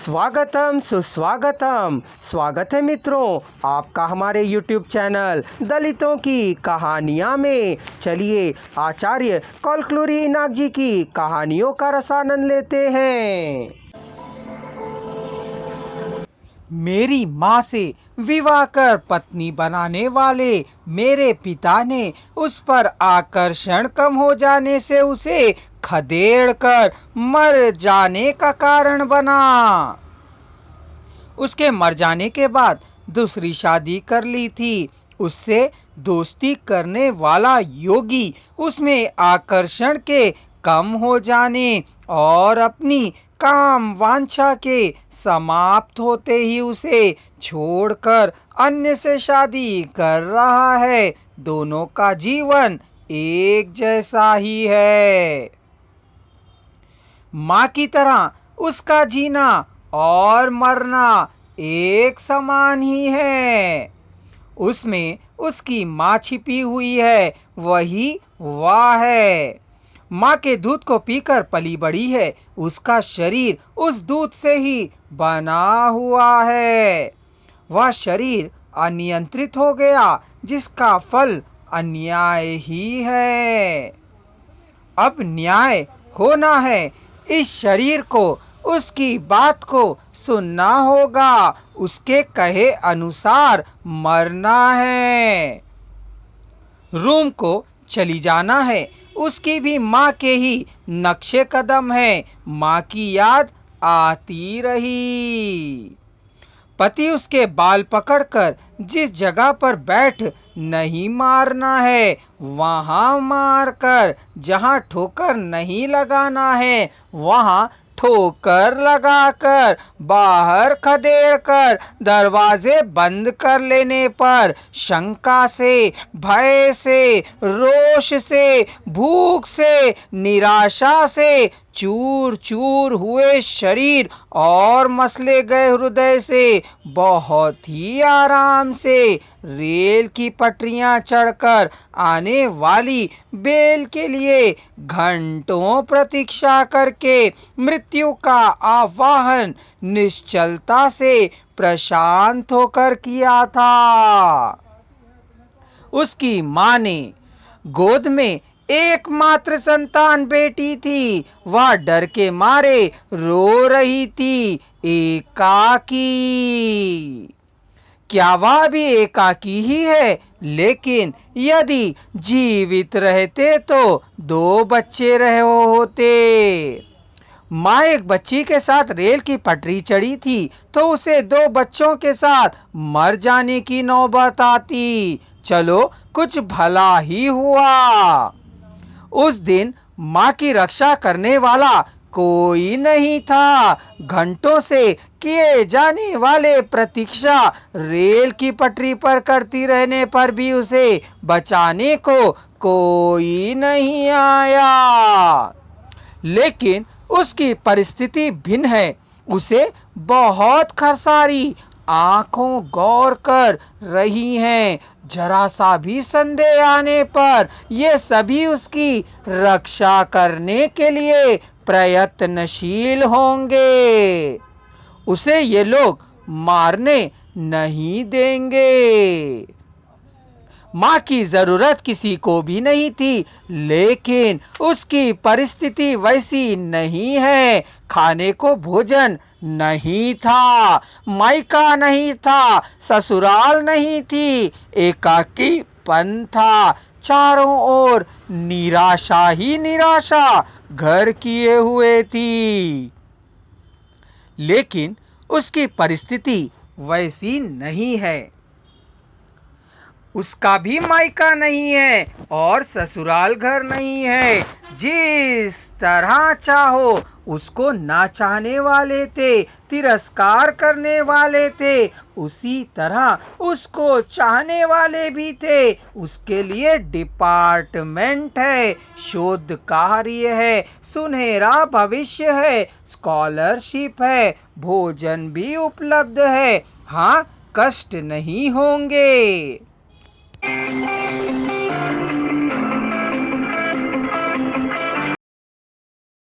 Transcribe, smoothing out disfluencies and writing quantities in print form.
स्वागतम सुस्वागतम। स्वागत है मित्रों आपका हमारे YouTube चैनल दलितों की कहानियाँ में। चलिए आचार्य कलकुलरी इनाक जी की कहानियों का रसानंद लेते हैं। मेरी माँ से विवाह कर पत्नी बनाने वाले मेरे पिता ने उस पर आकर्षण कम हो जाने से उसे खदेड़ कर मर जाने का कारण बना। उसके मर जाने के बाद दूसरी शादी कर ली थी। उससे दोस्ती करने वाला योगी उसमें आकर्षण के कम हो जाने और अपनी काम वांछा के समाप्त होते ही उसे छोड़कर अन्य से शादी कर रहा है। दोनों का जीवन एक जैसा ही है। माँ की तरह उसका जीना और मरना एक समान ही है। उसमें उसकी माँ छिपी हुई है, वही वह है। माँ के दूध को पीकर पली बड़ी है। उसका शरीर उस दूध से ही बना हुआ है। वह शरीर अनियंत्रित हो गया, जिसका फल अन्याय ही है। अब न्याय होना है। इस शरीर को उसकी बात को सुनना होगा, उसके कहे अनुसार मरना है। रूम को चली जाना है। उसकी भी माँ के ही नक्शे कदम है। माँ की याद आती रही। पति उसके बाल पकड़कर जिस जगह पर बैठ नहीं मारना है वहां मारकर, जहां ठोकर नहीं लगाना है वहां ठोकर लगाकर, बाहर खदेड़ कर दरवाजे बंद कर लेने पर शंका से, भय से, रोष से, भूख से, निराशा से चूर चूर हुए शरीर और मसले गए हृदय से बहुत ही आराम से रेल की पटरियां चढ़कर आने वाली बेल के लिए घंटों प्रतीक्षा करके मृत्यु का आवाहन निश्चलता से प्रशांत होकर किया था। उसकी माँ ने गोद में एकमात्र संतान बेटी थी। वह डर के मारे रो रही थी, एकाकी। क्या वह भी एकाकी ही है? लेकिन यदि जीवित रहते तो दो बच्चे रहे होते। माँ एक बच्ची के साथ रेल की पटरी चढ़ी थी तो उसे दो बच्चों के साथ मर जाने की नौबत आती। चलो कुछ भला ही हुआ। उस दिन माँ की रक्षा करने वाला कोई नहीं था। घंटों से किए जाने वाले प्रतीक्षा रेल की पटरी पर करती रहने पर भी उसे बचाने को कोई नहीं आया। लेकिन उसकी परिस्थिति भिन्न है। उसे बहुत खरसारी आंखों गौर कर रही हैं। जरा सा भी संदेह आने पर ये सभी उसकी रक्षा करने के लिए प्रयत्नशील होंगे। उसे ये लोग मारने नहीं देंगे। माँ की जरूरत किसी को भी नहीं थी, लेकिन उसकी परिस्थिति वैसी नहीं है। खाने को भोजन नहीं था, मायका नहीं था, ससुराल नहीं थी, एकाकीपन था। चारों ओर निराशा ही निराशा घर किए हुए थी। लेकिन उसकी परिस्थिति वैसी नहीं है। उसका भी मायका नहीं है और ससुराल घर नहीं है। जिस तरह चाहो उसको ना चाहने वाले थे, तिरस्कार करने वाले थे, उसी तरह उसको चाहने वाले भी थे। उसके लिए डिपार्टमेंट है, शोध कार्य है, सुनहरा भविष्य है, स्कॉलरशिप है, भोजन भी उपलब्ध है। हाँ, कष्ट नहीं होंगे।